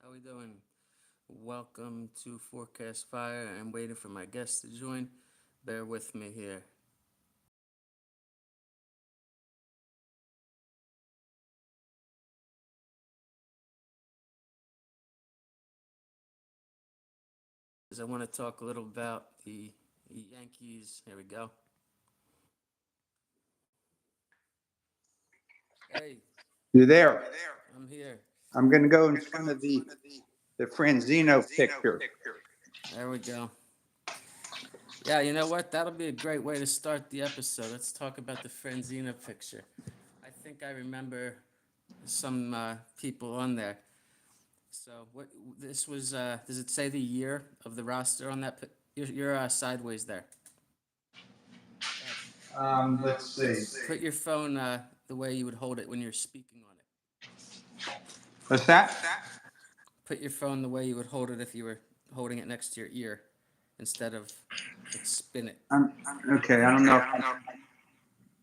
How we doing? Welcome to Forecast Fire. I'm waiting for my guests to join. Bear with me here. Because I want to talk a little about the Yankees. Here we go. Hey, You're there. I'm here. I'm going to go in front of the Franzino picture. There we go. Yeah, you know what? That'll be a great way to start the episode. Let's talk about the Frenzina picture. I think I remember some people on there. So what this was? Does it say the year of the roster on that? You're sideways there. Let's see. Put your phone the way you would hold it when you're speaking on it. What's that? Put your phone the way you would hold it if you were holding it next to your ear, instead of spin it. Okay, I don't know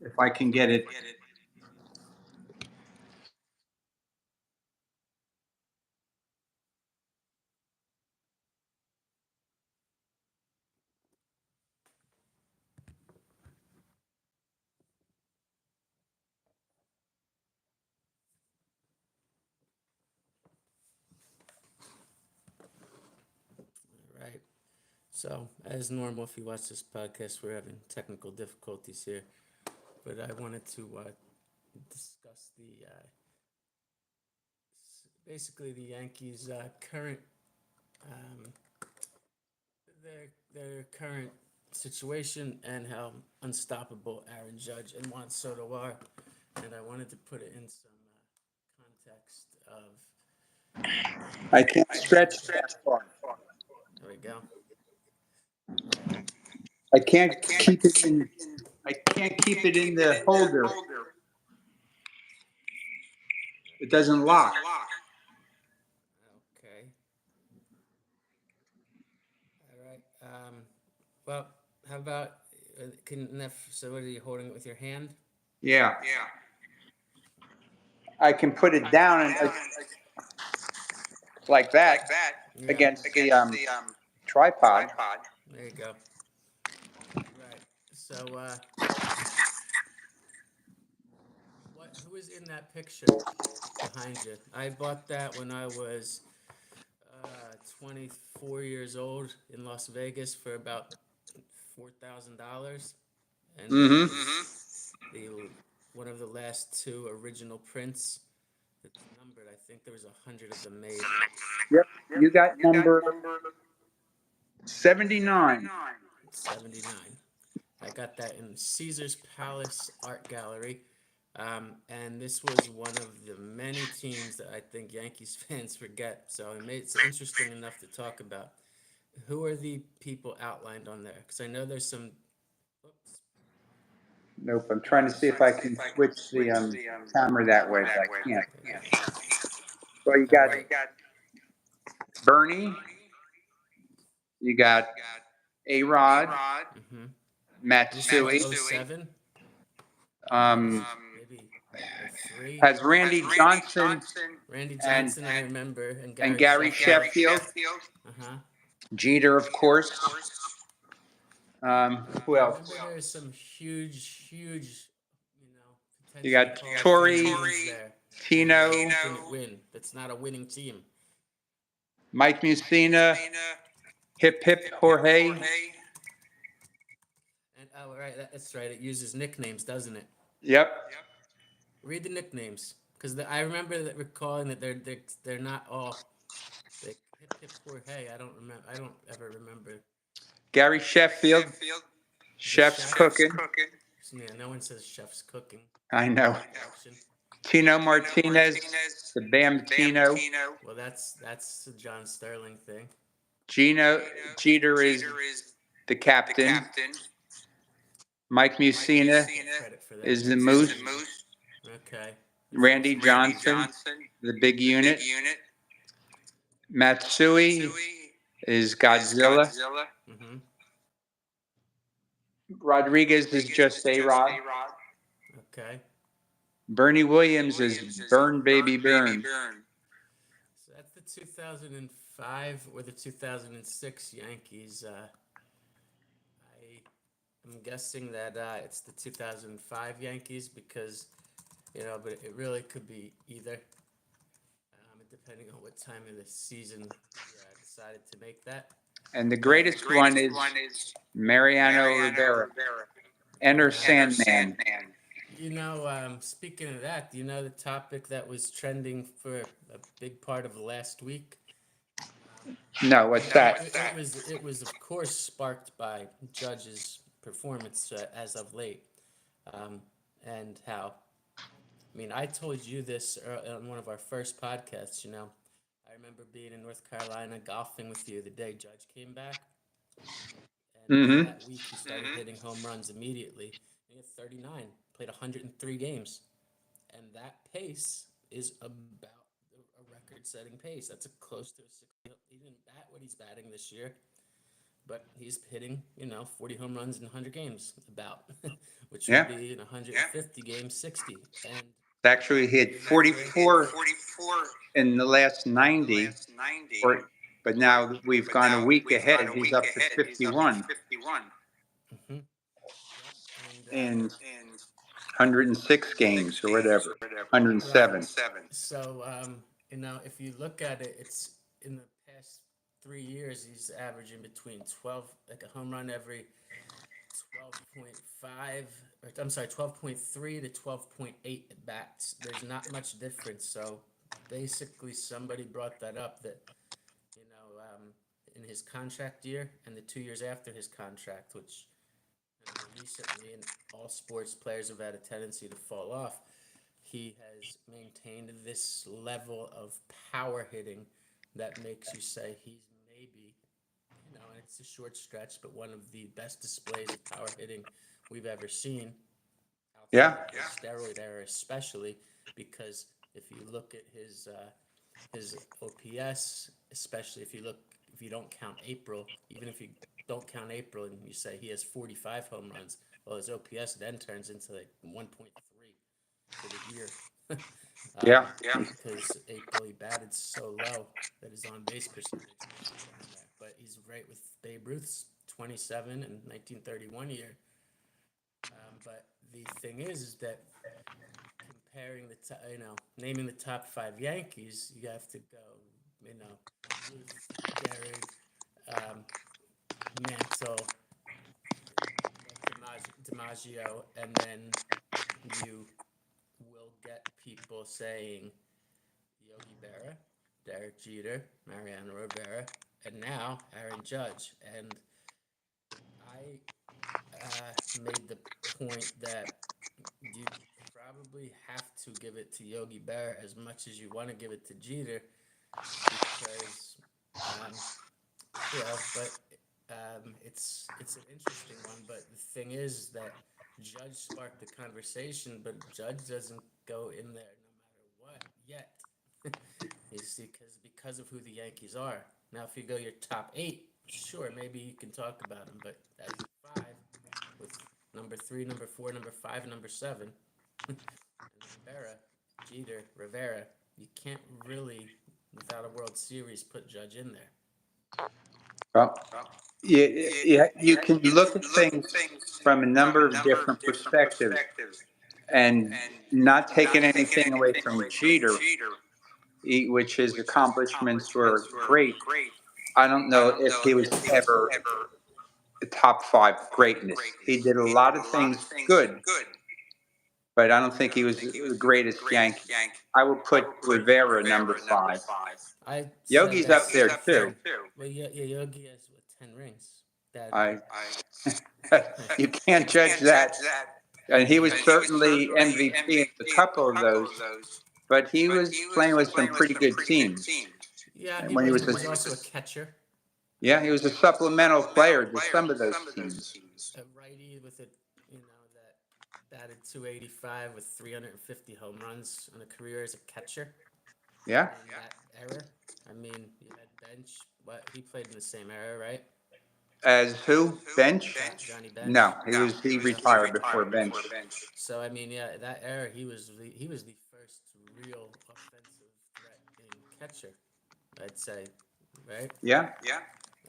if I can get it. Right. So, as normal, if you watch this podcast, we're having technical difficulties here. But I wanted to discuss basically the Yankees' current um, their current situation and how unstoppable Aaron Judge and Juan Soto are. And I wanted to put it in some context of. I can't stretch that far. There we go. I can't keep it in. I can't keep it in the holder. It doesn't lock. Okay. All right. Well, how about so what are you holding it with your hand? Yeah. I can put it down and like that against the tripod. There you go. Right. So, who is in that picture behind you? I bought that when I was 24 years old in Las Vegas for about $4,000, and it was the one of the last two original prints. It's numbered. I think there was 100 of them made. Yep. You got number 79. 79. I got that in Caesar's Palace Art Gallery. And this was one of the many teams that I think Yankees fans forget. So it made it interesting enough to talk about. Who are the people outlined on there? Because I know there's some. Oops. Nope. I'm trying to see if I can switch the camera that way, but I can't. Well, you got Bernie. You got A-Rod. Mm-hmm. Matsui. 07? Maybe 03. Has Randy Johnson. Randy Johnson, I remember, and Gary Sheffield. Uh-huh. Jeter, of course. Who else? I remember there's some huge, potential. You got Torrey, there. Tino, Didn't win. That's not a winning team. Mike Mussina, Hip Hip Jorge. And right, that's right. It uses nicknames, doesn't it? Yep. Read the nicknames, because I remember recalling that they're not all. Hip Hip Jorge. I don't remember. I don't ever remember. Gary Sheffield. Chef's cooking. Yeah, no one says chef's cooking. I know. Tino Martinez, the Bam Tino. Well, that's a John Sterling thing. Jeter is the captain. Mike Mussina is the moose. Okay. Randy Johnson, the big unit. Matsui is Godzilla. Mm-hmm. Rodriguez is just A-Rod. Okay. Bernie Williams is Burn Baby Burn. So that's the 2005 or the 2006 Yankees. I'm guessing that it's the 2005 Yankees because, but it really could be either, depending on what time of the season we decided to make that. And the greatest one is Mariano Rivera, Enter Sandman. Speaking of that, do you know the topic that was trending for a big part of last week? No, what's that? It was of course sparked by Judge's performance as of late, um, and how. I mean, I told you this on one of our first podcasts. I remember being in North Carolina golfing with you the day Judge came back, and Mm-hmm. that week he started hitting home runs immediately. He had 39, played 103 games, and that pace is about a record-setting pace. That's a close to a 60. He didn't bat what he's batting this year, but he's hitting 40 home runs in 100 games about, which would Yeah. be in 150 games 60. And Actually, he had 44 in the last 90, but now we've gone a week ahead. He's up to 51 mm-hmm. in 106 games or whatever, 107. So, if you look at it, it's in the past 3 years, he's averaging between 12, like a home run every 12.5, or I'm sorry, 12.3 to 12.8 at bats. There's not much difference. So basically, somebody brought that up that, in his contract year and the 2 years after his contract, which recently, and all sports players have had a tendency to fall off, he has maintained this level of power hitting that makes you say he's maybe, and it's a short stretch, but one of the best displays of power hitting we've ever seen Yeah. outside of the steroid era, especially because if you look at his OPS, especially if you don't count April, even if you don't count April and you say he has 45 home runs, well, his OPS then turns into like 1.3 for the year. Yeah. Because April he batted so low that his on base percentage was down there. But he's right with Babe Ruth's 27 and 1931 year. But the thing is that comparing naming the top five Yankees, you have to go, Ruth, Gehrig, Mantle, DiMaggio, and then you will get people saying Yogi Berra, Derek Jeter, Mariano Rivera, and now Aaron Judge. And I made the point that you probably have to give it to Yogi Berra as much as you want to give it to Jeter because, but it's an interesting one. But the thing is that Judge sparked the conversation, but Judge doesn't go in there no matter what yet. You see, because of who the Yankees are. Now, if you go your top 8, sure, maybe you can talk about them, but as your 5, with number 3, number 4, number 5, and number 7, and then Berra, Jeter, Rivera, you can't really, without a World Series, put Judge in there. Well, you can look at things from a number of different perspectives, and not taking anything away from Jeter, which his accomplishments were great. I don't know if he was ever the top 5 greatness. He did a lot of things good, but I don't think he was the greatest Yankee. I would put Rivera number 5. Yogi's up there too. Well, Yogi has 10 rings. You can't judge that. And he was certainly MVP in a couple of those, but he was playing with some pretty good teams. Yeah, when he was also a catcher. Yeah, he was a supplemental player to some of those teams. A righty with that batted 285 with 350 home runs on a career as a catcher. Yeah. In that era, I mean, you had Bench. What, he played in the same era, right? As who? Bench? Johnny Bench. No, he retired before Bench. So I mean, yeah, that era he was the first real offensive threat in catcher. I'd say, right? Yeah.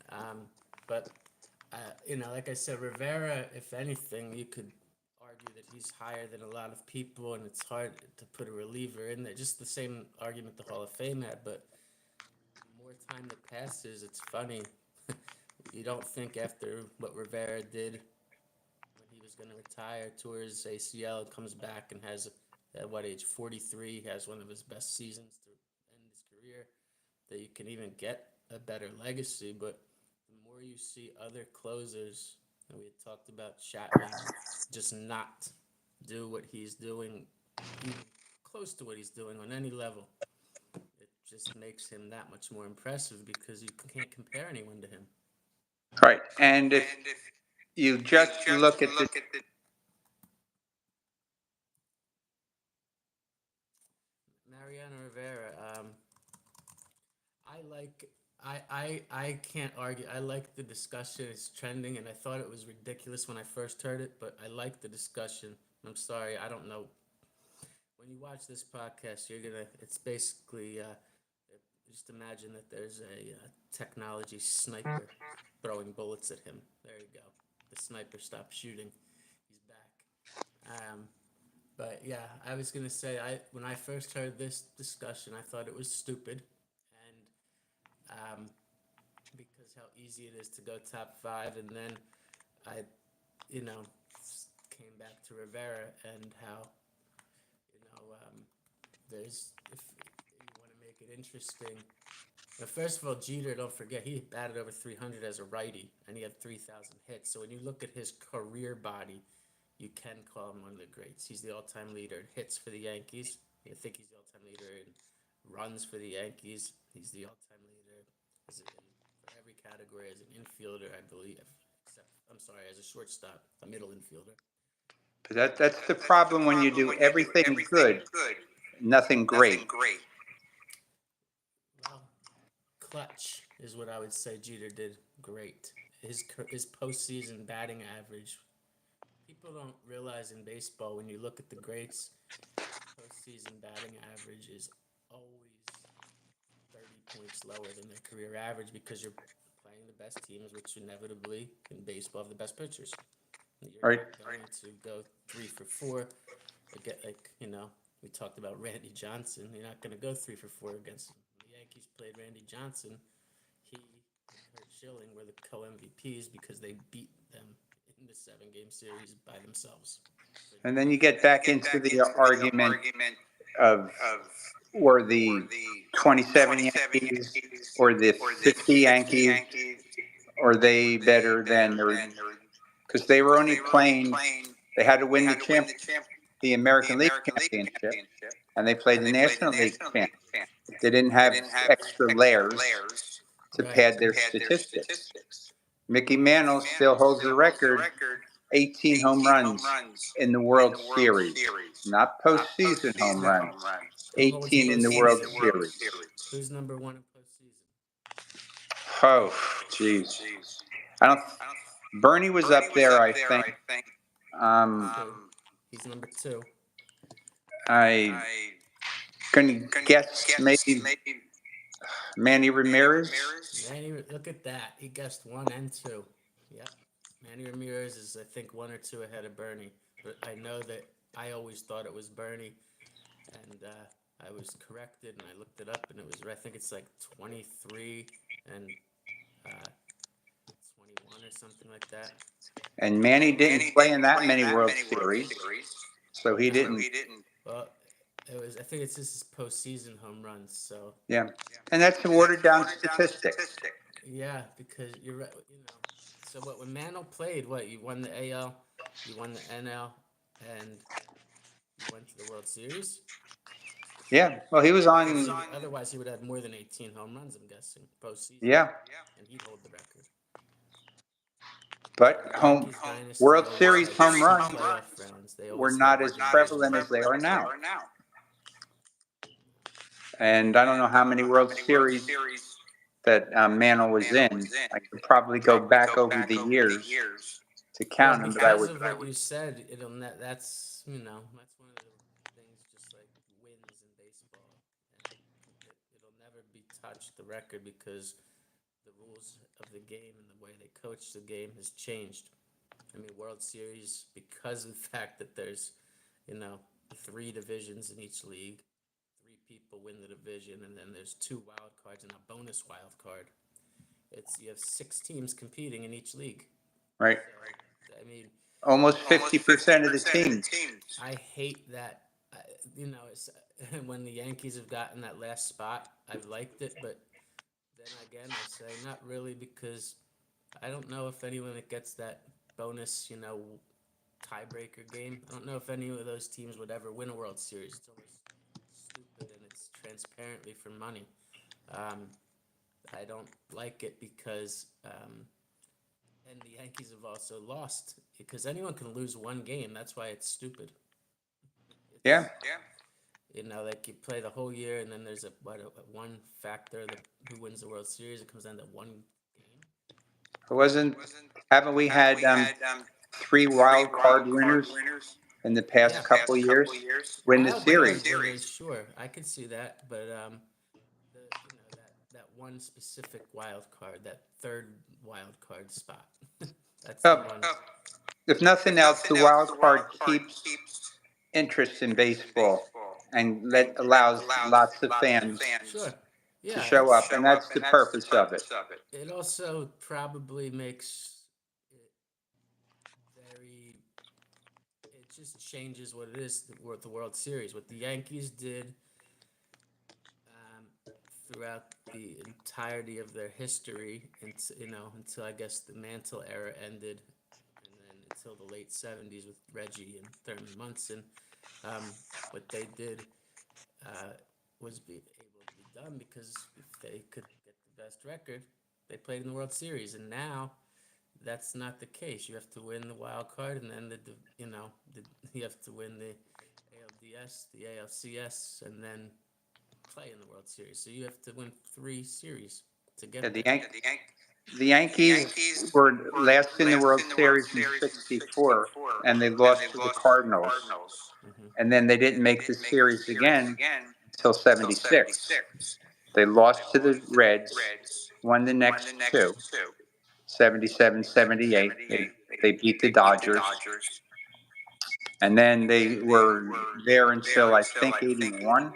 Um, but like I said, Rivera, if anything, you could argue that he's higher than a lot of people, and it's hard to put a reliever in there. Just the same argument the Hall of Fame had, but the more time that passes, it's funny. You don't think after what Rivera did when he was going to retire, tours ACL, comes back and has, at what age, 43, has one of his best seasons to end his career, that you can even get a better legacy. But the more you see other closers, and we had talked about Chapman, just not do what he's doing, even close to what he's doing on any level, it just makes him that much more impressive because you can't compare anyone to him. Right. And if you just look at the Mariano Rivera, I like. I can't argue. I like the discussion. It's trending, and I thought it was ridiculous when I first heard it, but I like the discussion. I'm sorry, I don't know. When you watch this podcast, you're gonna. It's basically just imagine that there's a technology sniper throwing bullets at him. There you go. The sniper stopped shooting. He's back. But yeah, I was gonna say I when I first heard this discussion, I thought it was stupid, and because how easy it is to go top five, and then I, you know, came back to Rivera and how, there's if you want to make it interesting. But first of all, Jeter, don't forget, he batted over 300 as a righty, and he had 3,000 hits. So when you look at his career body, you can call him one of the greats. He's the all-time leader in hits for the Yankees. I think he's the all-time leader in runs for the Yankees. He's the all-time leader for every category as an infielder, I believe. Except, I'm sorry, as a shortstop, a middle infielder. that's the problem when you do everything good, nothing great. Well, clutch is what I would say Jeter did great. His postseason batting average. People don't realize in baseball when you look at the greats, postseason batting average is always 30 points lower than their career average because you're playing the best teams, which inevitably in baseball have the best pitchers. You're Right. not going to go 3 for 4. Get we talked about Randy Johnson. You're not going to go 3 for 4 against him. When the Yankees played Randy Johnson, he and Kurt Schilling were the co-MVPs because they beat them in the 7-game series by themselves. And then you get back into the argument of were the 27 Yankees or the 50 Yankees, are they better than because they were only playing, they had to win the American League Championship, and they played the National League Championship. They didn't have extra layers to pad their statistics. Mickey Mantle still holds the record, 18 home runs in the World Series, not postseason home runs. 18 in the World Series. Who's number one in postseason? Oh, jeez. I don't. Bernie was up there, I think. He's number 2. I can guess maybe Manny Ramirez. Look at that. He guessed 1 and 2. Yep. Manny Ramirez is, I think, 1 or 2 ahead of Bernie. But I know that I always thought it was Bernie. And I was corrected, and I looked it up, and it was, I think it's like 23 and 21 or something like that. And Manny didn't play in that many World Series, so he didn't. Well, it was. I think it's just his postseason home runs. So yeah, and that's a watered down statistic. Yeah, because you're right. So when Mantle played, you won the AL, you won the NL, and you went to the World Series. Yeah, well, he was on. Otherwise, he would have more than 18 home runs, I'm guessing, postseason. Yeah, and he'd hold the record. But World Series home runs were not as prevalent as they are now. And I don't know how many World Series that Mantle was in. I could probably go back over the years to count them, but I would. Because of what you said, that's one of the things, just like wins in baseball, and it'll never be touched the record because the rules of the game and the way they coach the game has changed. I mean, World Series, because of the fact that there's, you know, three divisions in each league, three people win the division, and then there's two wild cards and a bonus wild card. You have six teams competing in each league. Right. So, I mean, Almost 50% of the teams. I hate that. You know, it's, when the Yankees have gotten that last spot, I've liked it, but then again, I say not really because I don't know if anyone that gets that bonus, you know, tiebreaker game. I don't know if any of those teams would ever win a World Series. It's always stupid and it's transparently for money. Um, I don't like it because, and the Yankees have also lost because anyone can lose one game. That's why it's stupid. It's, Yeah. you know, like you play the whole year and then there's a one factor that who wins the World Series. It comes down to one game. It wasn't, haven't we had three wild card winners in the past couple years win the Wild card series? winners, sure, I could see that, but the you know that one specific wild card, that third wild card spot, that's the Oh, one. if nothing else, the wild card keeps interest in baseball and allows lots of fans Sure, to yeah, show up, and that's the purpose of it. it also probably makes it very. It just changes what it is. The World Series, what the Yankees did um, throughout the entirety of their history, and you know, until I guess the Mantle era ended, and then until the late '70s with Reggie and Thurman Munson. What they did uh, was be able to be done because if they could get the best record, they played in the World Series, and now that's not the case. You have to win the wild card, and then you have to win the ALDS, the ALCS, and then play in the World Series. So you have to win three series to Yeah, get the there. The Yankees were last in the World Series in '64, and they lost to the Cardinals. Hmm. And then they didn't make the series again until '76. They lost to the Reds, won the next two, '77, '78. They beat the Dodgers. And then they were there until I think '81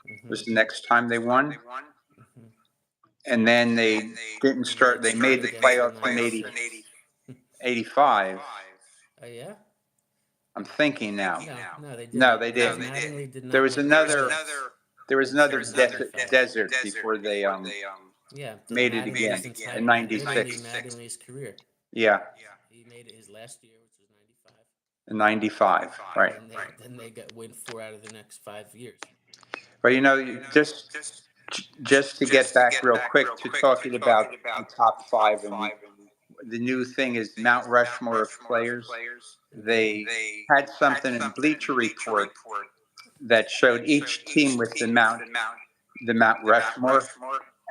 Hmm. was the next time they won. Hmm. And then they didn't And then start, it they made started the again till playoffs in '96. '85. Oh yeah? I'm thinking now. No, no, they No, didn't they because didn't. Mattingly did There not was make the another. playoffs There was until another '95. desert before they Yeah, made it again Mattingly's in entire, literally '96. Mattingly's career. Yeah, He made it his last year, which was '95, in '95. and Right. then they got win 4 out of the next 5 years. But just to get back real quick to talking about the top five, and the new thing is Mount Rushmore of players. Okay. They had something in Bleacher Report that showed each team with the Mount Rushmore,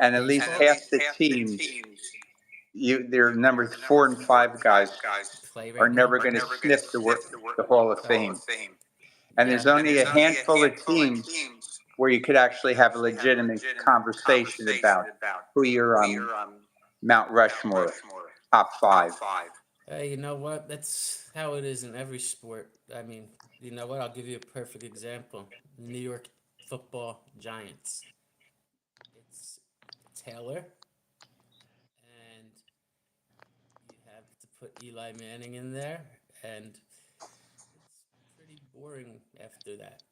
and at least Baseball half the teams, their number 4 and 5 guys play are right now. never going to sniff the Hall of Fame. And Yeah. there's only a handful of teams where you could actually have a legitimate conversation about who your Mount Rushmore top five. You know what? That's how it is in every sport. I mean, you know what? I'll give you a perfect example. New York Football Giants. It's Taylor, and you have to put Eli Manning in there, and it's pretty boring after that.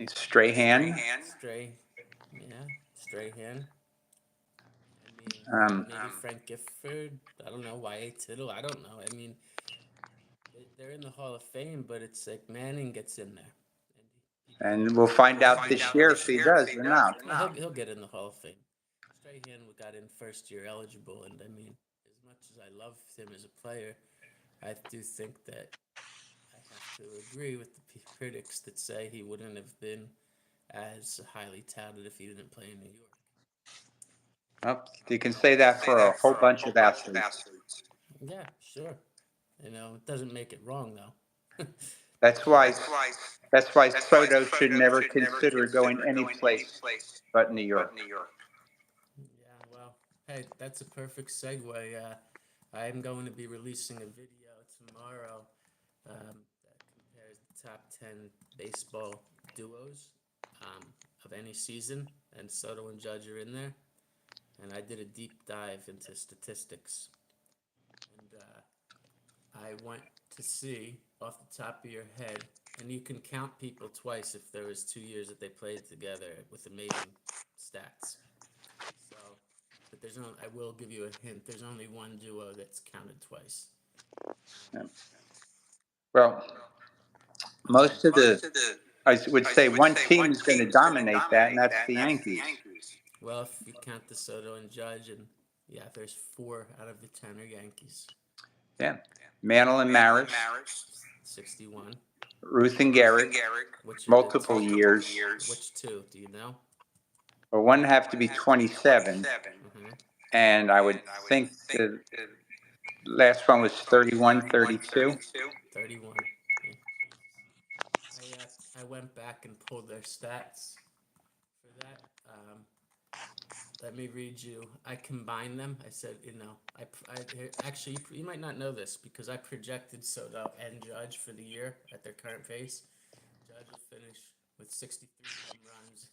Strahan. Stray, yeah, Strahan. I mean, Um, maybe Frank Gifford. I don't know. Y.A. Tittle. I don't know. I mean, they're in the Hall of Fame, but it's like Manning gets in there, and and we'll find out this year if he does or not. well, he'll get in the Hall of Fame. Strahan got in first year eligible, and I mean, as much as I love him as a player, I do think that I have to agree with the critics that say he wouldn't have been as highly touted if he didn't play in New York. Well, you can say that for a whole bunch of athletes. Yeah, sure. You know, it doesn't make it wrong though. That's why that's why Soto should never consider going any place but New York. Hey, that's a perfect segue. I'm going to be releasing a video tomorrow that compares the top 10 baseball duos of any season, and Soto and Judge are in there. And I did a deep dive into statistics, and I want to see off the top of your head, and you can count people twice if there was 2 years that they played together with amazing stats. So, but there's no. I will give you a hint. There's only one duo that's counted twice. Yeah. Well, most of the, I would say one team is going to dominate that, and that's the Yankees. Well, if you count the Soto and Judge, and yeah, there's 4 out of the 10 are Yankees. Yeah. Mantle and Maris, 61. Ruth and Gehrig, Which are the multiple two? years. Which two? Do you know? But one have to be 27, Mm-hmm. and I would think the last one was 31, 32. 31. Yeah. I went back and pulled their stats for that. Let me read you. I combined them. I said, actually, you might not know this because I projected Soto and Judge for the year at their current pace. Judge will finish with 63 home runs,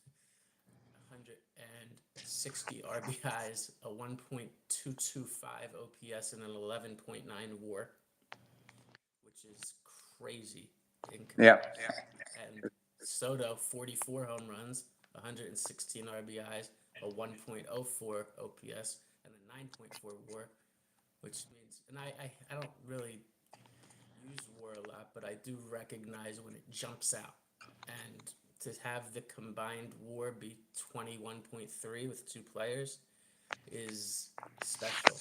160 RBIs, a 1.225 OPS, and an 11.9 WAR, which is crazy in Yeah. comparison. And Soto, 44 home runs, 116 RBIs, a 1.04 OPS, and a 9.4 WAR, which means, and I don't really use WAR a lot, but I do recognize when it jumps out. And to have the combined WAR be 21.3 with 2 players is special.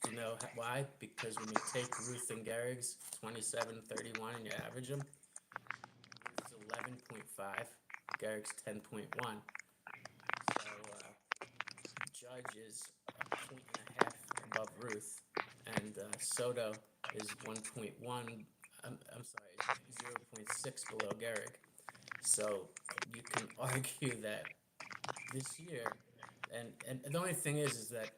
You know why? Because when you take Ruth and Gehrig's 27.31 and you average them, Ruth's 11.5, Gehrig's 10.1. So Judge is a point and a half above Ruth, and Soto is 1.1. I'm sorry, is 0.6 below Gehrig. So you can argue that this year, and the only thing is that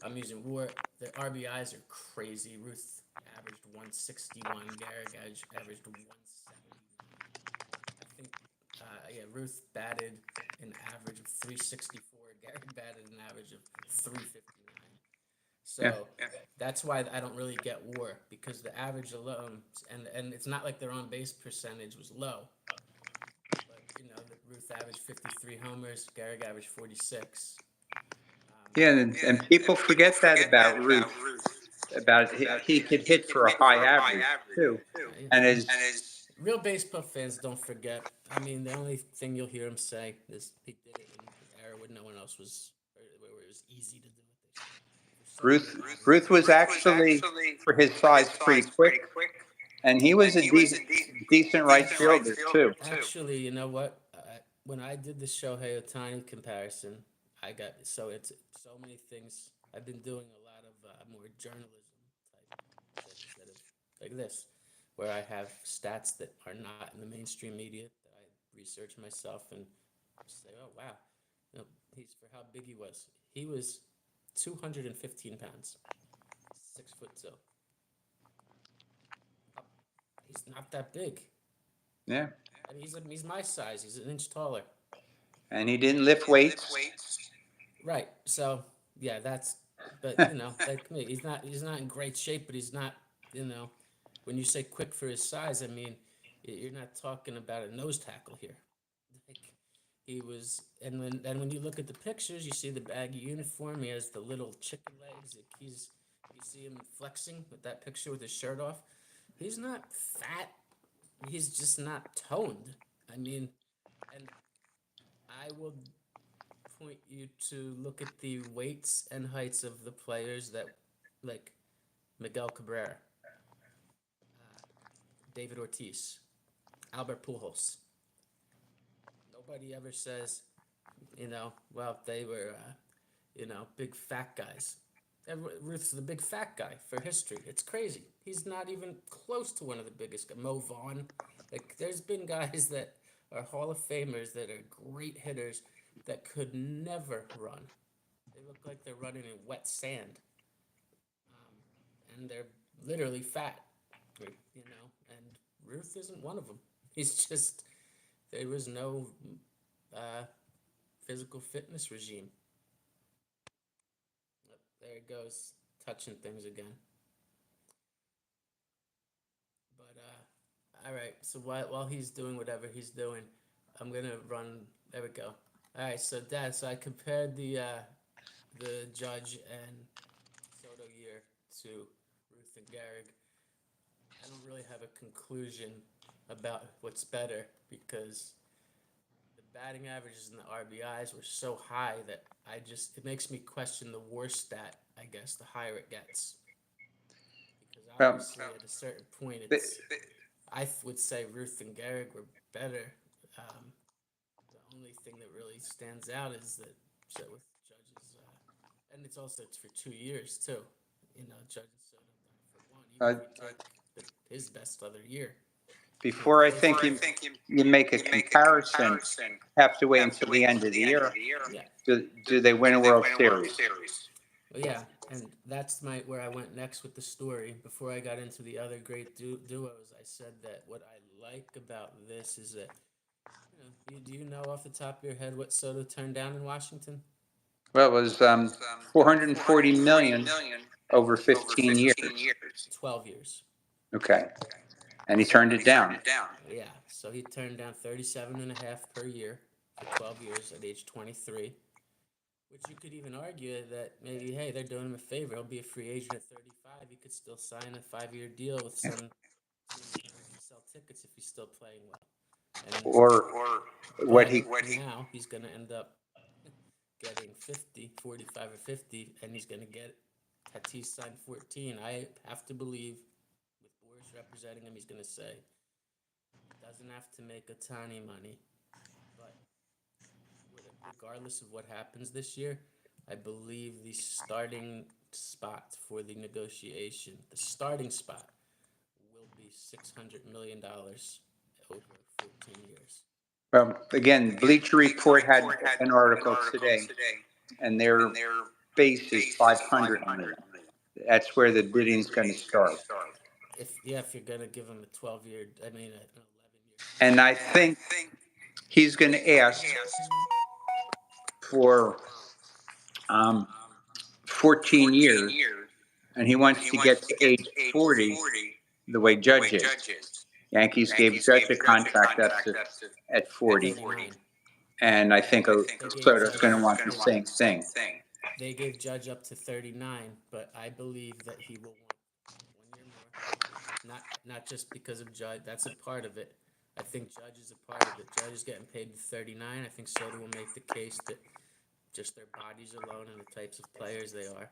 I'm using WAR. The RBIs are crazy. Ruth averaged 161. Gehrig averaged 171. I think, yeah, Ruth batted an average of 364. Gehrig batted an average of 359. Yeah. So that's why I don't really get WAR because the average alone, and it's not like their on base percentage was low, but Ruth averaged 53 homers, Gehrig averaged 46. Yeah, and people forget that about Ruth. About he could hit for a high average too, Yeah. and his Real baseball fans don't forget. I mean, the only thing you'll hear him say is he did it in an era when no one else was, or where it was easy to do it. They say for so many Ruth obvious was reasons. actually for his size pretty quick, and he was a decent right fielder too. Actually, you know what? When I did the Shohei Ohtani comparison, I got it's so many things. I've been doing a lot of more journalism type shit instead of like this, where I have stats that are not in the mainstream media that I research myself and say, oh wow, he's for how big he was. He was 215 pounds, 6 foot two. Oh, he's not that big. Yeah, I mean, he's my size. He's an inch taller. and he didn't lift weights. Right. So yeah, but like me, he's not in great shape, but he's not, you know, when you say quick for his size, I mean, you're not talking about a nose tackle here. Like he was, and when you look at the pictures, you see the baggy uniform. He has the little chicken legs. Like you see him flexing with that picture with his shirt off. He's not fat. He's just not toned. I mean, and I will point you to look at the weights and heights of the players that, like Miguel Cabrera, David Ortiz, Albert Pujols. Nobody ever says, well, they were, big fat guys. Ruth's the big fat guy for history. It's crazy. He's not even close to one of the biggest. Mo Vaughn. Like, there's been guys that are Hall of Famers that are great hitters that could never run. They look like they're running in wet sand, and they're literally fat, you know. And Ruth isn't one of them. He's just there was no uh, physical fitness regime. Yep, there it goes, touching things again. But all right. So while he's doing whatever he's doing, I'm gonna run. There we go. All right. So Dad, so I compared the Judge and Soto year to Ruth and Gehrig. I don't really have a conclusion about what's better because the batting averages and the RBIs were so high that it makes me question the worse stat, I guess, the higher it gets. Because Well, obviously at a certain point th- would say Ruth and Gehrig were better. Um, the only thing that really stands out is that with Judge's, and it's for 2 years too. You know, Judge and Soto done it for one. Even uh, if we take his best other year, came before I close think to you make a comparison, have to wait until the end of the year. yeah. Do they win a World Series? Well, yeah, and that's where I went next with the story. Before I got into the other great duos, I said that what I like about this is that do you know off the top of your head what Soto turned down in Washington? Well, it was 440 million over 15 years. 12 years. Okay, and he turned it down. Yeah, so he turned down 37 and a half per year for 12 years at age 23, which you could even argue that maybe, hey, they're doing him a favor. He'll be a free agent at 35. He could still sign a 5-year deal with some team that wants to sell tickets if he's still playing well. And Or what but he now he's going to end up getting 50, 45 or 50, and he's going to get Tatis signed 14. I have to believe, with Boris representing him, he's going to say he doesn't have to make a ton of money, but regardless of what happens this year, I believe the starting spot for the negotiation, the starting spot, will be $600 million over 14 years. again, Bleacher Report had an article today, and their base is 500 million. That's where the bidding's going to start. If you're gonna give him a 12-year, I mean an 11-year. And I think he's going to ask for 14 years, and he wants to get to age 40 the way Judge is. Yankees gave Judge a contract up to at 40, 39. and I think Soto's going to want the same thing. They gave Judge up to 39, but I believe that he will want 1 year more. Not just because of Judge. That's a part of it. I think Judge is a part of it. Judge is getting paid 39. I think Soto will make the case that just their bodies alone and the types of players they are,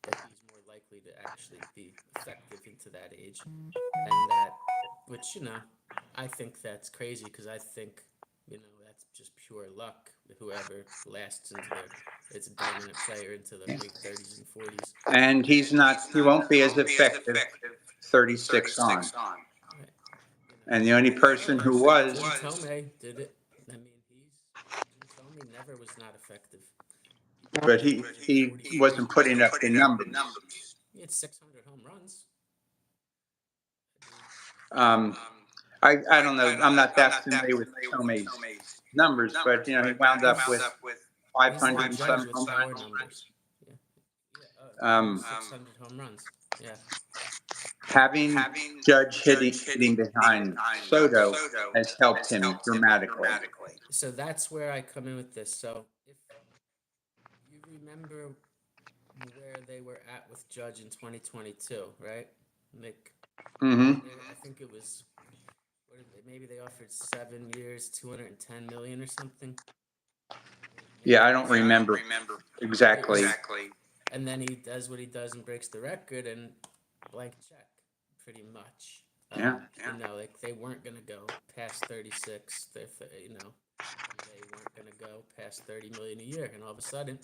that he's more likely to actually be effective into that age. And that, which, I think that's crazy because I think, that's just pure luck. Whoever lasts into it's a dominant player into the late 30s and 40s. And he won't be as effective 36 on. Right. And the only person who was, Jim Tomei did it. I mean, Jim Tomei never was not effective. but he wasn't putting up the numbers. He had 600 home runs. I don't know. I'm not that familiar with Tomei's numbers, but he wound up with 500 and some home runs. Numbers. Yeah. 600 home runs. Yeah. Having Judge hitting behind Soto has helped him dramatically. So that's where I come in with this. So if you remember where they were at with Judge in 2022, right? Nick, I think it was, maybe they offered 7 years, 210 million or something. Yeah, I don't remember exactly. And then he does what he does and breaks the record and blank check, pretty much. Yeah. Like they weren't gonna go past 36. They weren't gonna go past 30 million a year, and all of a sudden,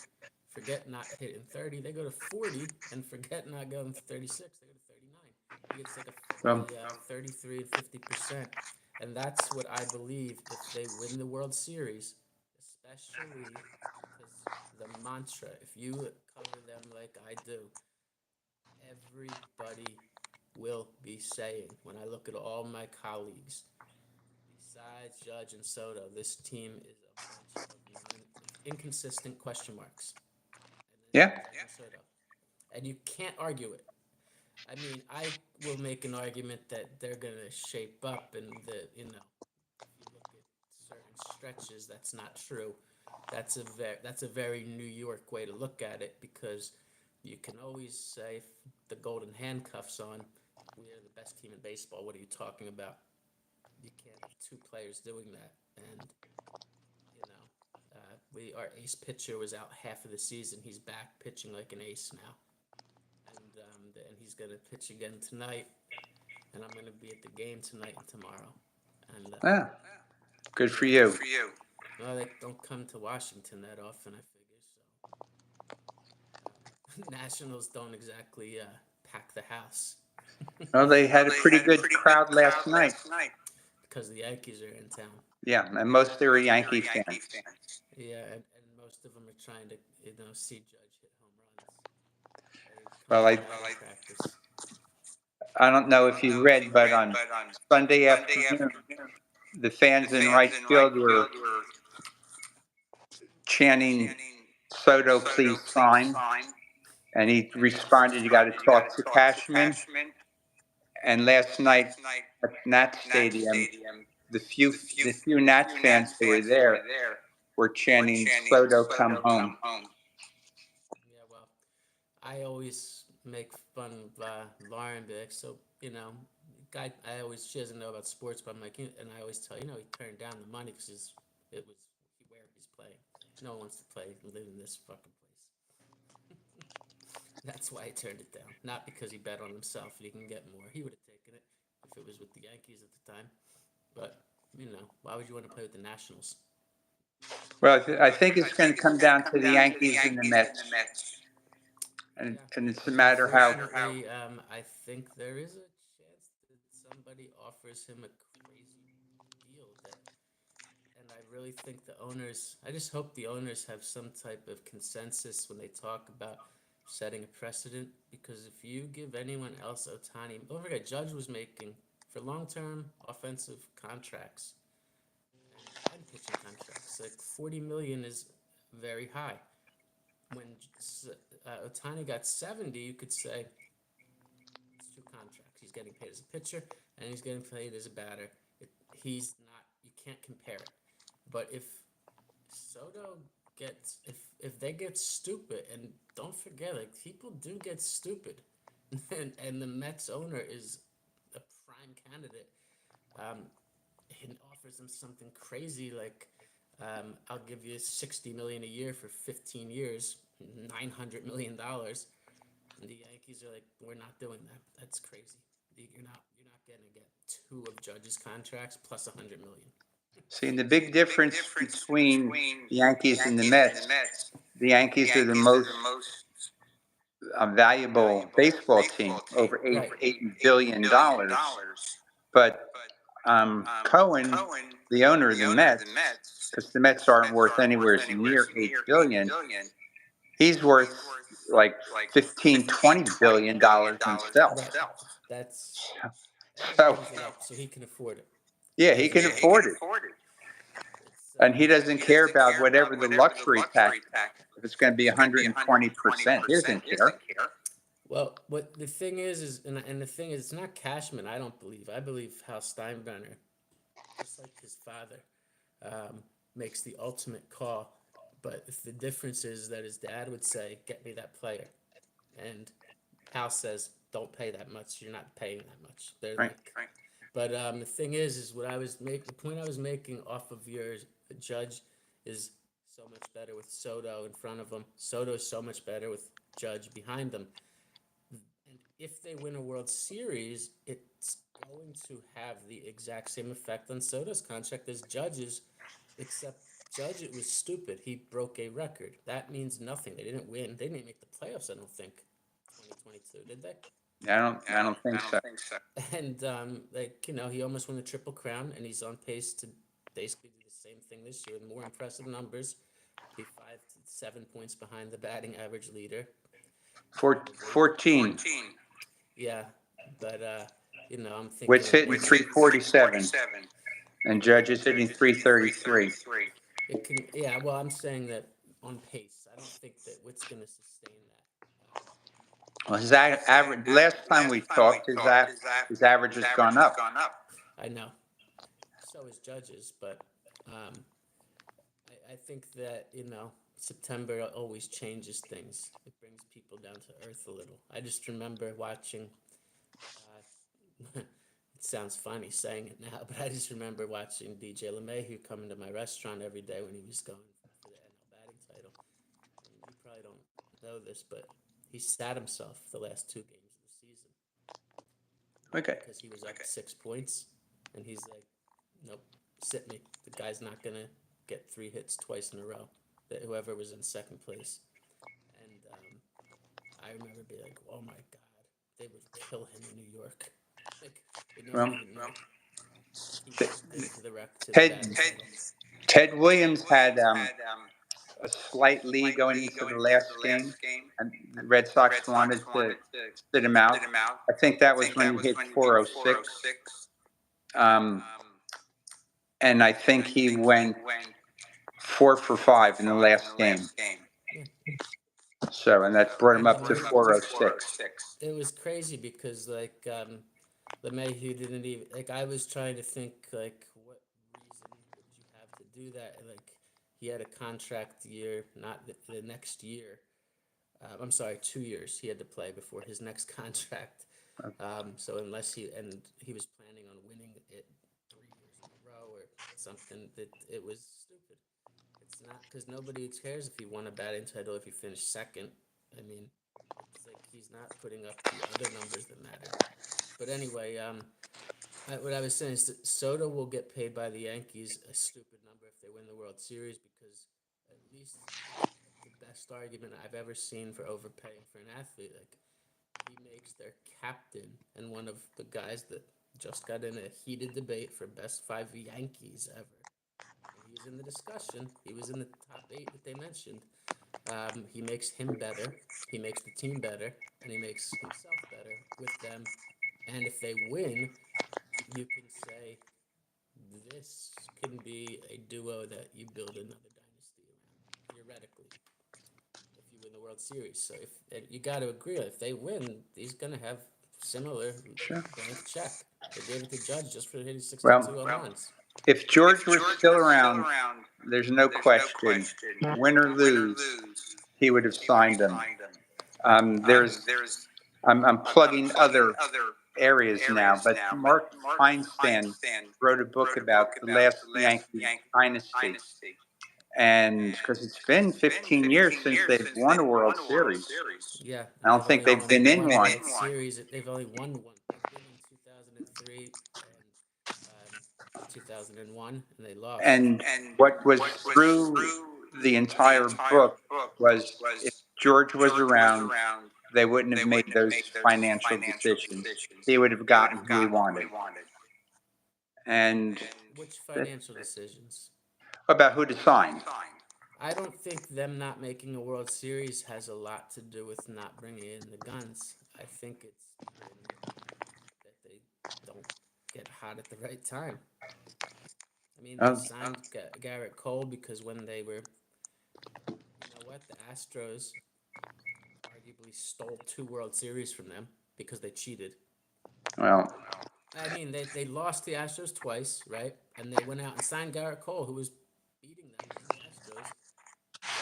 forget not hitting 30, they go to 40, and forget not going to 36, they go to 39. He gets like a 33 and 50%, and that's what I believe if they win the World Series, especially because the mantra, if you cover them like I do, everybody will be saying, when I look at all my colleagues, besides Judge and Soto, this team is a bunch of inconsistent question marks. And then Yeah. Judge and Soto. And you can't argue it. I mean, I will make an argument that they're going to shape up, and if you look at certain stretches, that's not true. That's a very New York way to look at it, because you can always say, if the golden handcuffs on, we are the best team in baseball. What are you talking about? You can't have two players doing that, and our ace pitcher was out half of the season. He's back pitching like an ace now, and he's gonna pitch again tonight, and I'm gonna be at the game tonight and tomorrow, and Yeah. Good for yeah, you. well, they don't come to Washington that often, I figure. So Nationals don't exactly pack the house Well, they had a pretty good crowd last night. because the Yankees are in town. Yeah, and most of them are Yankee fans. Yeah, and most of them are trying to see Judge hit home runs. Well, Practice. I don't know if you read, but on Sunday afternoon, the fans in right field were chanting, "Soto, please sign." And he responded, "You got to talk to Cashman." And last night at Nat Stadium, the few Nats fans who were there were chanting, "Soto, come home." Yeah, well, I always make fun of Lauren, be like, so, guy, she doesn't know about sports, but I'm like, and I always tell, he turned down the money because it was where he's playing. No one wants to play and live in this fucking place. That's why he turned it down. Not because he bet on himself and he can get more. He would have taken it if it was with the Yankees at the time. But, why would you want to play with the Nationals? Well, I think it's going to come down to the Yankees and the Mets. And it's a matter how. Unfortunately, I think there is a chance that somebody offers him a crazy deal and I really think I just hope the owners have some type of consensus when they talk about setting a precedent, because if you give anyone else Otani, don't forget, Judge was making, for long-term offensive contracts and pitching contracts, like $40 million is very high. When Otani got 70, you could say it's two contracts. He's getting paid as a pitcher and he's getting paid as a batter. He's not. You can't compare it. But if Soto if they get stupid, and don't forget, like, people do get stupid, and the Mets owner is a prime candidate, and offers them something crazy like, I'll give you $60 million a year for 15 years, $900 million. And the Yankees are like, we're not doing that. That's crazy. You're not gonna get two of Judge's contracts plus $100 million. See, and the big difference between the Yankees and the Yankees are the most valuable baseball team, over $8 billion. But Cohen, the owner of the Mets, because the Mets aren't worth anywhere near $8 billion, he's worth like $15-20 billion himself. Right. That's So, so he can afford it. yeah, he can afford it. And he doesn't care about whatever the luxury tax, if it's going to be 120%, he doesn't care. Well, what the thing is and the thing is, it's not Cashman, I don't believe. I believe Hal Steinbrenner, just like his father, makes the ultimate call. But the difference is that his dad would say, get me that player. And Hal says, don't pay that much. You're not paying that much. They're Right. like, but the thing is what the point I was making off of your Judge is so much better with Soto in front of him. Soto is so much better with Judge behind them. And if they win a World Series, it's going to have the exact same effect on Soto's contract as Judge's, except Judge, it was stupid. He broke a record. That means nothing. They didn't win. They didn't make the playoffs, I don't think, 2022, did they? I don't think so. And he almost won the Triple Crown, and he's on pace to basically do the same thing this year with more impressive numbers. Be 5 to 7 points behind the batting average leader. 14. Yeah, but I'm thinking Witt's it hitting may 347, and Judge is hitting 333. it can. Yeah, well, I'm saying that on pace. I don't think that Witt's going to sustain that. Well, his average, last time we talked, his average has gone up. I know. So is Judge's, but um, I think that September always changes things. It brings people down to earth a little. I just remember watching. It sounds funny saying it now, but I just remember watching DJ LeMahieu come into my restaurant every day when he was going for the NL batting title. And you probably don't know this, but he sat himself the last 2 games of the season Okay. because he was up 6 points, and he's like, "Nope, sit me. The guy's not gonna get 3 hits twice in a row." That whoever was in second place, and I remember being like, "Oh my god, they would kill him in New York." Like no one Well, even knew he Th- made it to the Ted batting title. Ted Williams had a slight lead going into the last game, and the Red Sox wanted to sit him out. I think that was when he hit 406. Um, and I think he went 4 for 5 in the last game. Yeah. So, and that brought him up to And 406. it was crazy because like LeMahieu didn't even like. I was trying to think like what reason would you have to do that? Like he had a contract year, not the next year. I'm sorry, 2 years he had to play before his next contract. So unless he was planning on winning it 3 years in a row or something, that it was stupid. It's not because nobody cares if he won a batting title if he finished second. I mean, it's like he's not putting up the other numbers that matter. But anyway, what I was saying is that Soto will get paid by the Yankees a stupid number if they win the World Series because at least it's the best argument I've ever seen for overpaying for an athlete. Like he makes their captain and one of the guys that just got in a heated debate for best 5 Yankees ever. And he was in the discussion. He was in the top 8 that they mentioned. He makes him better. He makes the team better, and he makes himself better with them. And if they win, you can say this can be a duo that you build another dynasty around, theoretically, if you win the World Series. So if you got to agree, if they win, he's gonna have similar Sure. blank check. They gave it to Judge just for hitting 62 Well, home runs. if George was still around, there's no question, win or lose, he would have signed him. I'm plugging other areas now, but Mark Feinstein wrote a book about the last Yankee dynasty. And because it's been 15 years since they've won a World Series. Yeah, I don't think they've been in one. World Series. They've only won one. They've been in 2003 and 2001, and they lost. And what was through the entire book was if George was around, they wouldn't have made those financial decisions. He would have gotten who he wanted. And Which financial decisions? about who to sign. I don't think them not making a World Series has a lot to do with not bringing in the guns. I think it's been that they don't get hot at the right time. I mean, they signed Garrett Cole because when they were, the Astros arguably stole 2 World Series from them because they cheated. Well, I mean, they lost the Astros twice, right? And they went out and signed Garrett Cole, who was beating them in the Astros.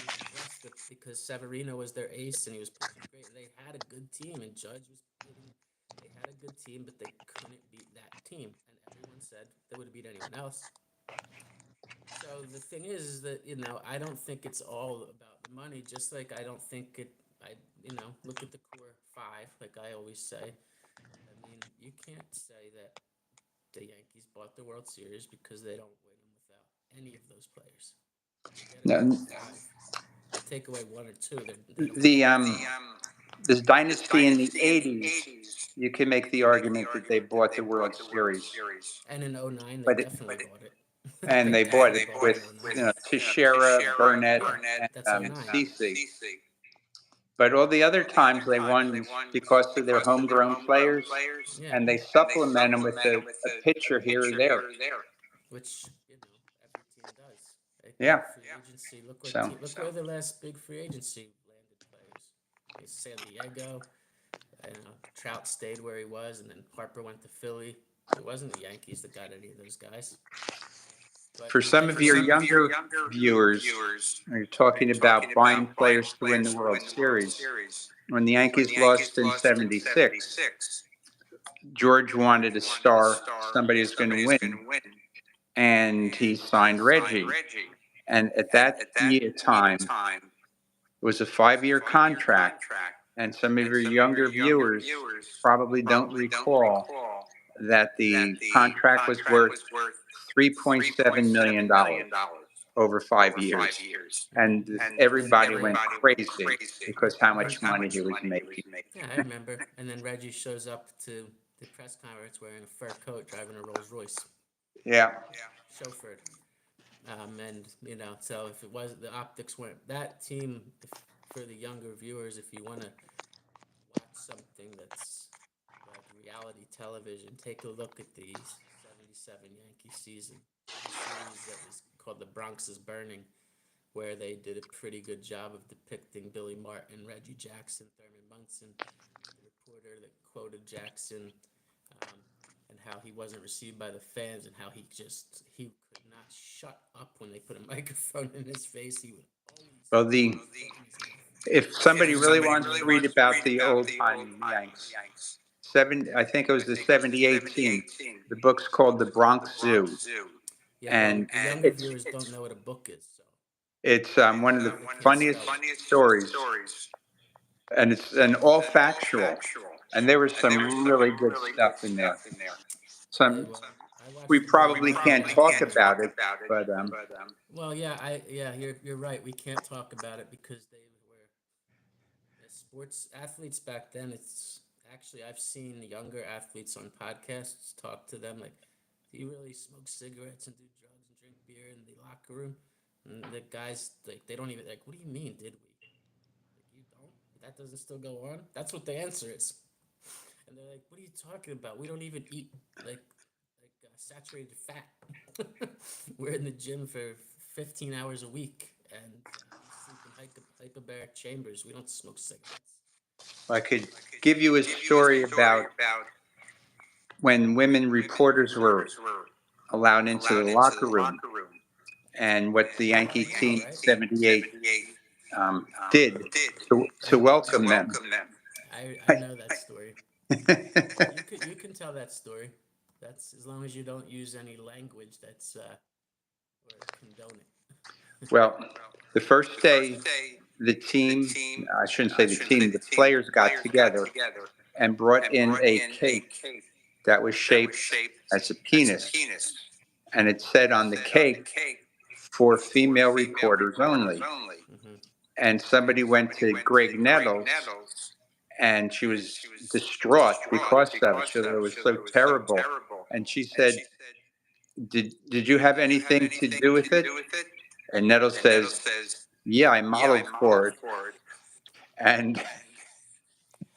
He was blessed because Severino was their ace and he was pitching great. They had a good team and Judge was hitting. They had a good team, but they couldn't beat that team. And everyone said they would have beat anyone else. So the thing is that I don't think it's all about the money. Just like I don't think it. Look at the core 5, like I always say. I mean, you can't say that the Yankees bought the World Series because they don't win them without any of those players. You get a 5. You take away 1 or 2. this dynasty in the 80s, you can make the argument that they bought the World Series. And in 09, they But definitely bought it. and they bought it with, Teixeira, Burnett, and That's 09. CC. But all the other times they won because of their homegrown players, Yeah. and they supplement them with a pitcher here or there. Which every team does. Like Yeah. free agency. Look what So look where the last big free agency landed players. Like San Diego. Trout stayed where he was, and then Harper went to Philly. It wasn't the Yankees that got any of those guys. But for some of your younger viewers, you're talking about buying players to win the World Series. When the Yankees lost in '76, George wanted a star, somebody who's going to win, and he signed Reggie. And at that time, it was a 5-year contract. And some of your younger viewers probably don't recall that the contract was worth $3.7 million over 5 years. And everybody went crazy because how much money he was making. Yeah, I remember. And then Reggie shows up to the press conference wearing a fur coat, driving a Rolls Royce, Yeah. chauffeured. And so if it was the optics weren't that team, for the younger viewers, if you want to watch something that's like reality television, take a look at the '77 Yankee season. The series that was called "The Bronx is Burning," where they did a pretty good job of depicting Billy Martin, Reggie Jackson, Thurman Munson, the reporter that quoted Jackson, and how he wasn't received by the fans, and how he could not shut up when they put a microphone in his face. He would always. Well, if somebody really wants to read about the old time Yanks, I think it was the '78 team. The book's called The Bronx Zoo. Yeah, And the younger viewers don't know what a book is, so it's one of the funniest stories, and it's all factual. And there was some really good stuff in there. Some I watched we the Billy probably Martin can't talk about it, but Well, you're right. We can't talk about it because they were sports athletes back then. It's actually I've seen younger athletes on podcasts talk to them like, do you really smoke cigarettes and do drugs and drink beer in the locker room? And the guys they don't even what do you mean? Did we? Like, you don't? That doesn't still go on? That's what the answer is. And they're like, what are you talking about? We don't even eat saturated fat. We're in the gym for 15 hours a week, and we sleep in hyperbaric chambers. We don't smoke cigarettes. I could give you a story about when women reporters were allowed into the locker room, and what the Yankee team '78 did to welcome them. I know that story. You can tell that story. That's as long as you don't use any language that's or condone it. Well, the first day, the team, I shouldn't say the team, the players got together and brought in a cake that was shaped as a penis. And it said on the cake, for female reporters only. Mm-hmm. And somebody went to Greg Nettles, and she was distraught because of it. It was so terrible. And she said, did you have anything to do with it? And Nettles says, yeah, I modeled for it. And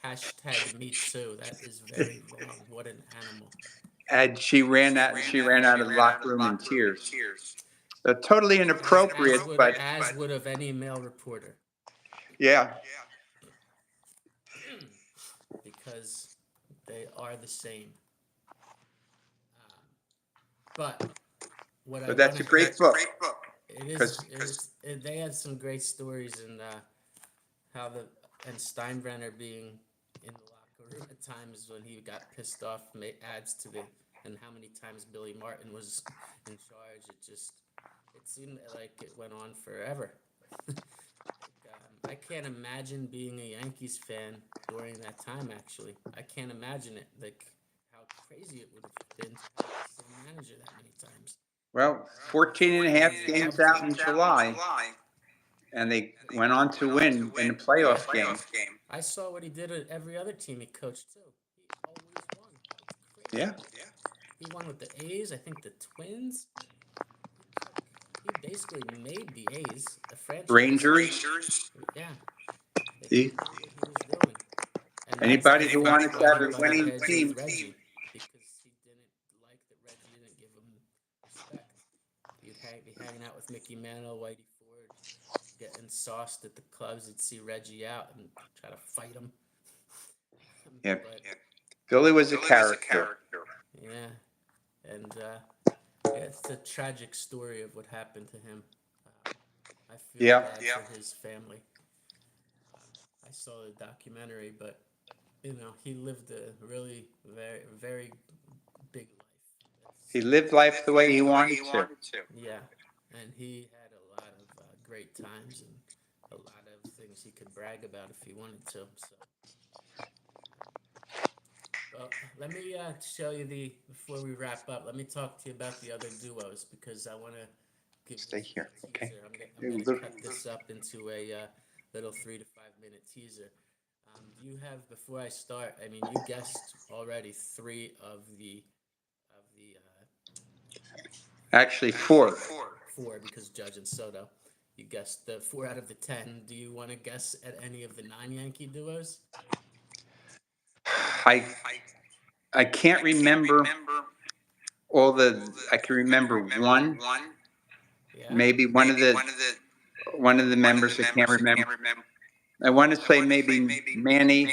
Hashtag me too. That is very wrong. What an animal. and she ran out of the locker room in tears. So totally inappropriate, as would have any male reporter. Yeah. Because they are the same. But that's a great book. It is. They had some great stories, and how Steinbrenner being in the locker room at times when he got pissed off adds to and how many times Billy Martin was in charge. It seemed like it went on forever. I can't imagine being a Yankees fan during that time. Actually, I can't imagine it. Like how crazy it would have been to have the same manager that many times. Well, 14 and a half games out in July, and they went on to win in the playoff game. I saw what he did at every other team he coached too. He always won. It's crazy. Yeah. He won with the A's. I think the Twins. he basically made the A's a franchise. Rangers. Yeah, he See, knew what he was doing, and that's I anybody who think wanted to why have he a butted winning heads with team. Reggie, because he didn't like that Reggie didn't give him respect. Be hanging out with Mickey Mantle, Whitey Ford, getting sauced at the clubs. He'd see Reggie out and try to fight him. Yeah, But Billy was a character. yeah, and yeah, it's a tragic story of what happened to him. I feel Yeah, bad for his family. I saw the documentary, but he lived a really very big life. he lived life the way he wanted to. Yeah, and he had a lot of great times and a lot of things he could brag about if he wanted to. So, well, let me show you before we wrap up. Let me talk to you about the other duos because I want to give this Stay here, a okay? teaser. I'm gonna cut this up into a little 3 to 5 minute teaser. Do you have before I start? I mean, you guessed already three of the Actually, four. four because Judge and Soto. You guessed the 4 out of the 10. Do you want to guess at any of the non-Yankee duos? I I can't remember all the. I can remember one, Yeah. maybe one of the members. I can't remember. I want to say maybe Manny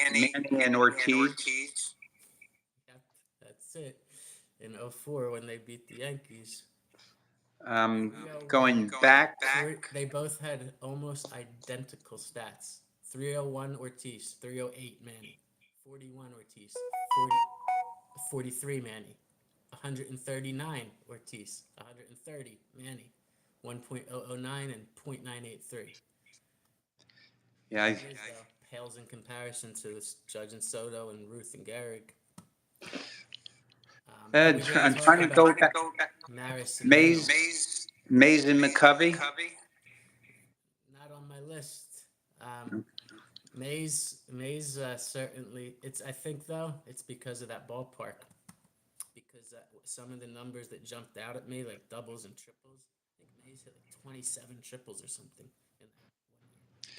and Ortiz. Yep. That's it. In '04 when they beat the Yankees. Um, 301. going back, They both had almost identical stats. 301 Ortiz, 308 Manny, 41 Ortiz, 40, 43 Manny, 139 Ortiz, 130 Manny, 1.009 and .983. yeah, Years though pales in comparison to this Judge and Soto and Ruth and Garrick. We didn't I'm talk trying to go about back. Maris and Mantle. Mays and McCovey. Not on my list. Mays certainly. It's I think though it's because of that ballpark. Because some of the numbers that jumped out at me, like doubles and triples, I think Mays hit like 27 triples or something in that 1 year.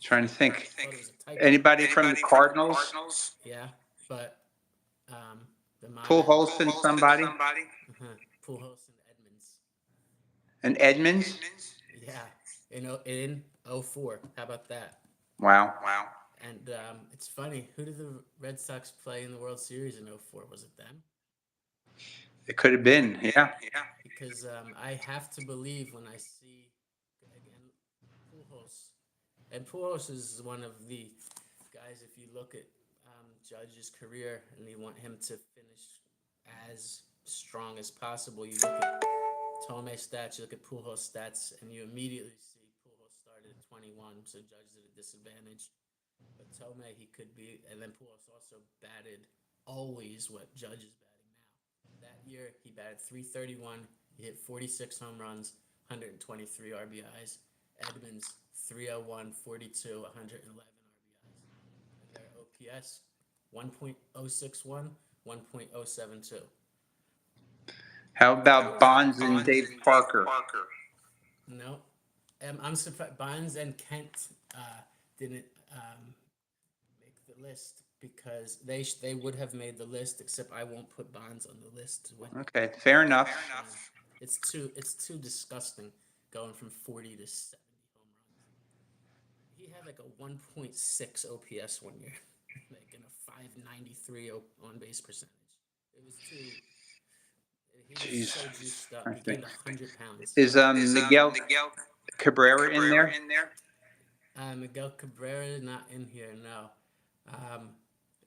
Trying to I think. thought it was a typo. Anybody from the Cardinals? Yeah, but um, the modern Pujols and somebody. Pujols and Edmonds. And Edmonds. Yeah, in '04. How about that? Wow. And it's funny. Who did the Red Sox play in the World Series in '04? Was it them? It could have been. Yeah. Because I have to believe when I see again Pujols, and Pujols is one of the guys. If you look at Judge's career and you want him to finish as strong as possible, you look at Tomei stats, you look at Pujols stats, and you immediately see Pujols started at 21, so Judge is at a disadvantage. But Tomei, he could be, and then Pujols also batted always what Judge is batting now. That year, he batted 331. He hit 46 home runs, 123 RBIs. Edmonds, 301, 42, 111 RBIs. And their OPS, 1.061, 1.072. How about Bonds and Dave Parker? No. I'm surprised Bonds and Kent didn't make the list because they would have made the list, except I won't put Bonds on the list. Okay, fair enough. It's too disgusting going from 40 to 70 home runs. He had like a 1.6 OPS 1 year, like in a 593 on base percentage. It was too. He was Jeez. so juiced up. He gained 100 pounds. Is Miguel Cabrera in there? Miguel Cabrera is not in here. No.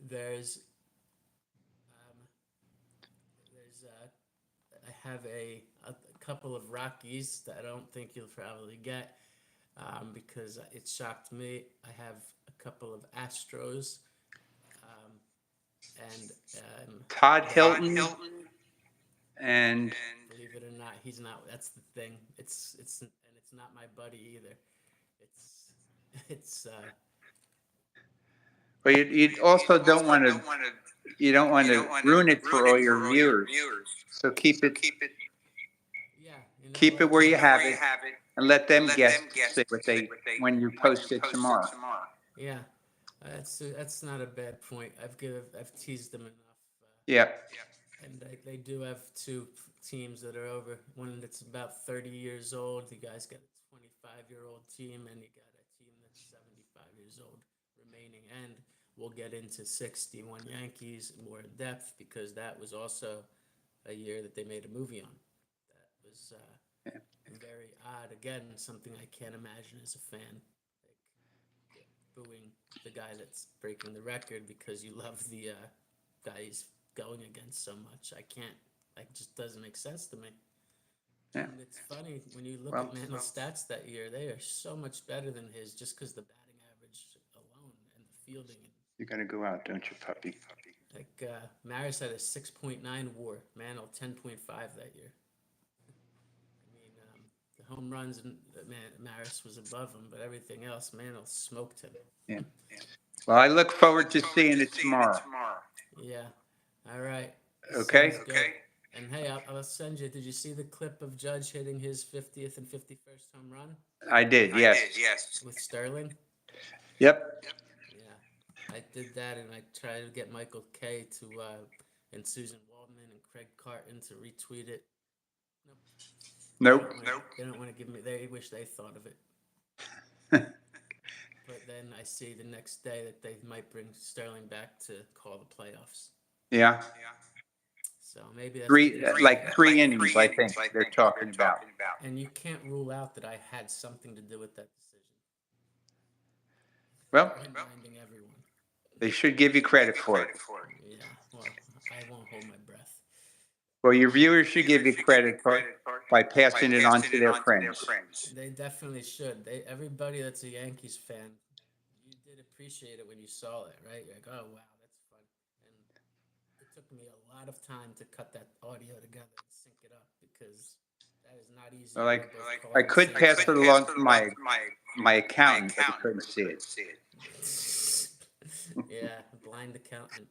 There's I have a couple of Rockies that I don't think you'll probably get because it shocked me. I have a couple of Astros and Todd Hilton. And believe it or not, he's not. That's the thing. It's not my buddy either. It's but you also don't want to. You don't want to ruin it for all your viewers. So keep it. yeah, Keep it where you have it, and let them guess see what they when you post it tomorrow. Yeah, that's not a bad point. I've teased them enough. Yeah. And they do have two teams that are over. One that's about 30 years old. The guy's got a 25-year-old team, and he got a team that's 75 years old remaining. And we'll get into 61 Yankees more in depth because that was also a year that they made a movie on. That was very odd. Again, something I can't imagine as a fan. Like booing the guy that's breaking the record because you love the guy he's going against so much. I can't. Like, just doesn't make sense to me. Yeah. And it's funny when you look Well, at Mantl's stats that year; they are so much better than his, just because the batting average alone and the fielding. you're gonna go out, don't you, puppy? Like Maris had a 6.9 WAR, Mantle 10.5 that year. I mean, the home runs and Maris was above him, but everything else, Mantle smoked him. Yeah. Well, I look forward to seeing it tomorrow. Yeah. All right. Okay. Sounds good. And hey, I'll send you. Did you see the clip of Judge hitting his 50th and 51st home run I did. Yes. with Sterling? Yep. Yeah, I did that, and I tried to get Michael Kay to and Susan Waldman and Craig Carton to retweet it. Nope. They don't want to give me. They wish they thought of it. But then I see the next day that they might bring Sterling back to call the playoffs. Yeah. So maybe that's three innings, I think they're talking about. And you can't rule out that I had something to do with that decision. Well, Reminding everyone. they should give you credit for it. Yeah, well, I won't hold my breath. Well, your viewers should give you credit for by passing it on to their friends. They definitely should. Everybody that's a Yankees fan, you did appreciate it when you saw it, right? You're like, oh wow, that's fun. And it took me a lot of time to cut that audio together and sync it up because that is not easy. Well, I could pass it along to my accountant, but he couldn't see it. Yeah, blind accountant.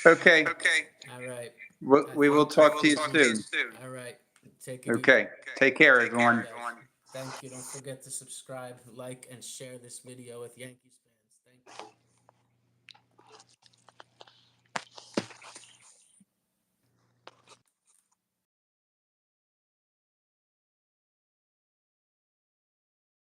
Okay. All right. We will talk to you soon. All right. Take it easy. Okay. Take care, everyone. Thank you. Don't forget to subscribe, like, and share this video with Yankees fans. Thank you.